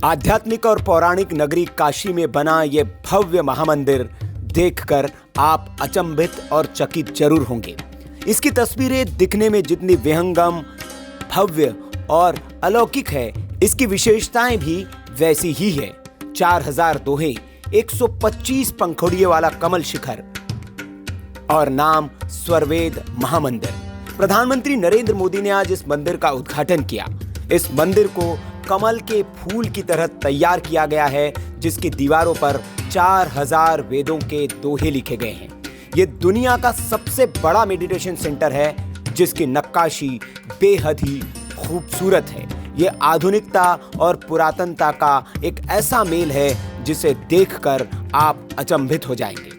आध्यात्मिक और पौराणिक नगरी काशी में बना ये भव्य महामंदिर देखकर आप अचंभित और चकित जरूर होंगे। इसकी तस्वीरें दिखने में जितनी विहंगम, भव्य और अलौकिक है, इसकी विशेषताएं भी वैसी ही है। 4000 दोहे, 125 पंखुड़ियों वाला कमल शिखर और नाम स्वरवेद महामंदिर। प्रधानमंत्री नरेंद्र मोदी ने आज इस मंदिर का उद्घाटन किया। इस मंदिर को कमल के फूल की तरह तैयार किया गया है, जिसकी दीवारों पर 4000 वेदों के दोहे लिखे गए हैं। ये दुनिया का सबसे बड़ा मेडिटेशन सेंटर है, जिसकी नक्काशी बेहद ही खूबसूरत है। ये आधुनिकता और पुरातनता का एक ऐसा मेल है जिसे देखकर आप अचंभित हो जाएंगे।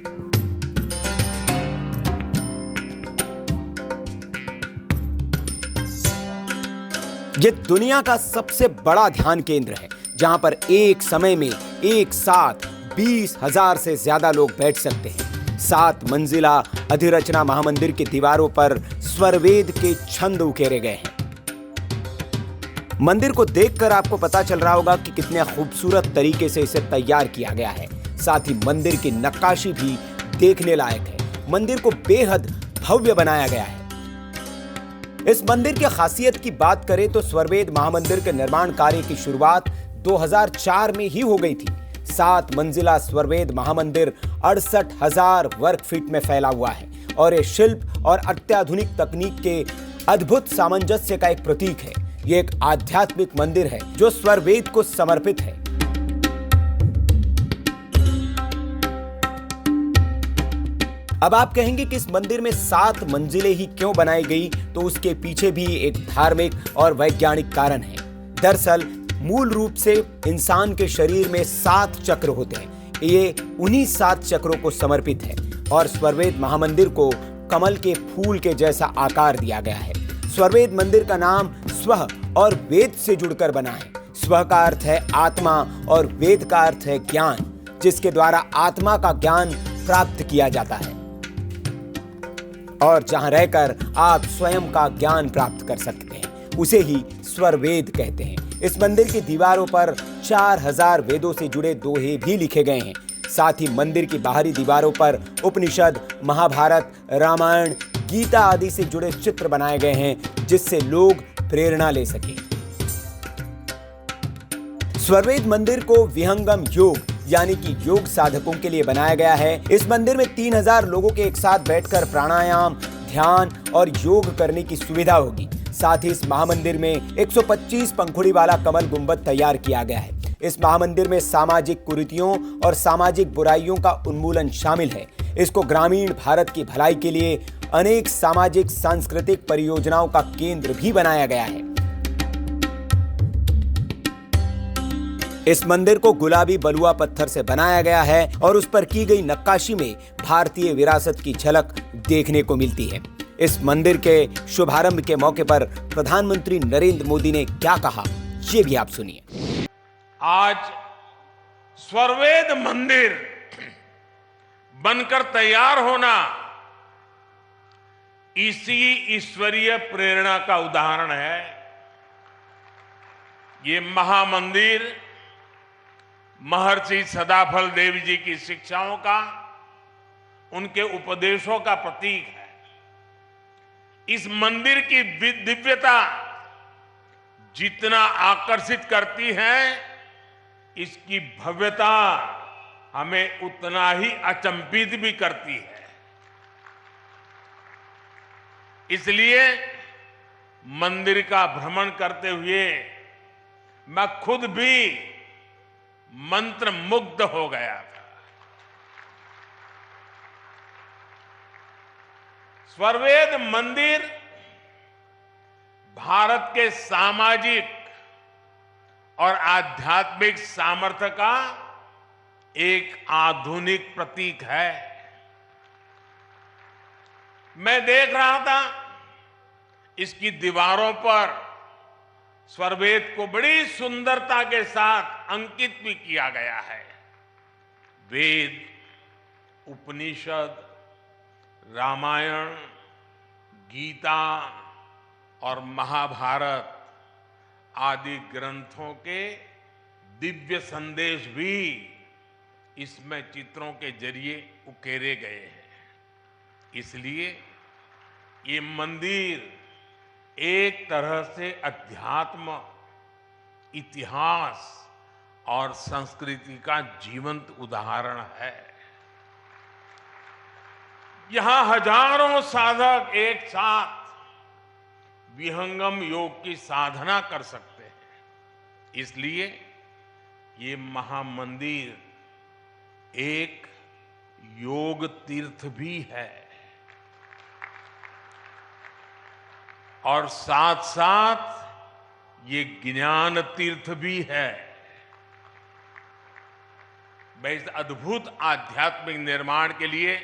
ये दुनिया का सबसे बड़ा ध्यान केंद्र है, जहां पर एक समय में एक साथ 20,000 से ज्यादा लोग बैठ सकते हैं। 7 मंजिला अधिरचना महामंदिर की दीवारों पर स्वरवेद के छंद उकेरे गए हैं। मंदिर को देखकर आपको पता चल रहा होगा कि कितने खूबसूरत तरीके से इसे तैयार किया गया है। साथ ही मंदिर की नक्काशी भी देखने लायक है। मंदिर को बेहद भव्य बनाया गया है। इस मंदिर की खासियत की बात करें तो स्वरवेद महामंदिर के निर्माण कार्य की शुरुआत 2004 में ही हो गई थी। 7 मंजिला स्वरवेद महामंदिर 68,000 वर्ग फीट में फैला हुआ है और ये शिल्प और अत्याधुनिक तकनीक के अद्भुत सामंजस्य का एक प्रतीक है। ये एक आध्यात्मिक मंदिर है जो स्वरवेद को समर्पित है। अब आप कहेंगे कि इस मंदिर में 7 मंजिलें ही क्यों बनाई गई, तो उसके पीछे भी एक धार्मिक और वैज्ञानिक कारण है। दरअसल मूल रूप से इंसान के शरीर में 7 चक्र होते हैं। ये उन्हीं 7 चक्रों को समर्पित है और स्वरवेद महामंदिर को कमल के फूल के जैसा आकार दिया गया है। स्वरवेद मंदिर का नाम स्व और वेद से जुड़कर बना है। स्व का अर्थ है आत्मा और वेद का अर्थ है ज्ञान, जिसके द्वारा आत्मा का ज्ञान प्राप्त किया जाता है और जहां रहकर आप स्वयं का ज्ञान प्राप्त कर सकते हैं, उसे ही स्वरवेद कहते हैं। इस मंदिर की दीवारों पर 4000 वेदों से जुड़े दोहे भी लिखे गए हैं। साथ ही मंदिर की बाहरी दीवारों पर उपनिषद, महाभारत, रामायण, गीता आदि से जुड़े चित्र बनाए गए हैं, जिससे लोग प्रेरणा ले सकें। स्वरवेद मंदिर को विहंगम योग यानी कि योग साधकों के लिए बनाया गया है। इस मंदिर में 3000 लोगों के एक साथ बैठकर प्राणायाम, ध्यान और योग करने की सुविधा होगी। साथ ही इस महामंदिर में 125 पंखुड़ी वाला कमल गुंबद तैयार किया गया है। इस महामंदिर में सामाजिक कुरीतियों और सामाजिक बुराइयों का उन्मूलन शामिल है। इसको ग्रामीण भारत की भलाई के लिए अनेक सामाजिक सांस्कृतिक परियोजनाओं का केंद्र भी बनाया गया है। इस मंदिर को गुलाबी बलुआ पत्थर से बनाया गया है और उस पर की गई नक्काशी में भारतीय विरासत की झलक देखने को मिलती है। इस मंदिर के शुभारंभ के मौके पर प्रधानमंत्री नरेंद्र मोदी ने क्या कहा, ये भी आप सुनिए। आज स्वरवेद मंदिर बनकर तैयार होना इसी ईश्वरीय प्रेरणा का उदाहरण है। ये महामंदिर महर्षि सदाफल देव जी की शिक्षाओं का, उनके उपदेशों का प्रतीक है। इस मंदिर की दिव्यता जितना आकर्षित करती है, इसकी भव्यता हमें उतना ही अचंभित भी करती है। इसलिए मंदिर का भ्रमण करते हुए मैं खुद भी मंत्र मुग्ध हो गया था। स्वरवेद मंदिर भारत के सामाजिक और आध्यात्मिक सामर्थ्य का एक आधुनिक प्रतीक है। मैं देख रहा था इसकी दीवारों पर स्वरवेद को बड़ी सुंदरता के साथ अंकित भी किया गया है। वेद, उपनिषद, रामायण, गीता और महाभारत आदि ग्रंथों के दिव्य संदेश भी इसमें चित्रों के जरिए उकेरे गए हैं। इसलिए ये मंदिर एक तरह से अध्यात्म, इतिहास और संस्कृति का जीवंत उदाहरण है। यहां हजारों साधक एक साथ विहंगम योग की साधना कर सकते हैं। इसलिए ये महामंदिर एक योग तीर्थ भी है और साथ साथ ये ज्ञान तीर्थ भी है। मैं इस अद्भुत आध्यात्मिक निर्माण के लिए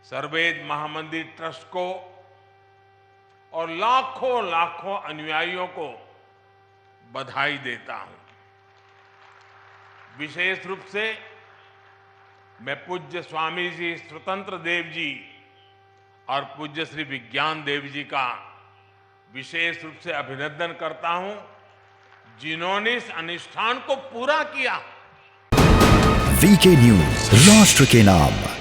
सर्ववेद महामंदिर ट्रस्ट को और लाखों लाखों अनुयायियों को बधाई देता हूं। विशेष रूप से मैं पूज्य स्वामी जी स्वतंत्र देव जी और पूज्य श्री विज्ञान देव जी का विशेष रूप से अभिनंदन करता हूं, जिन्होंने इस अनुष्ठान को पूरा किया। वीके न्यूज, राष्ट्र के नाम।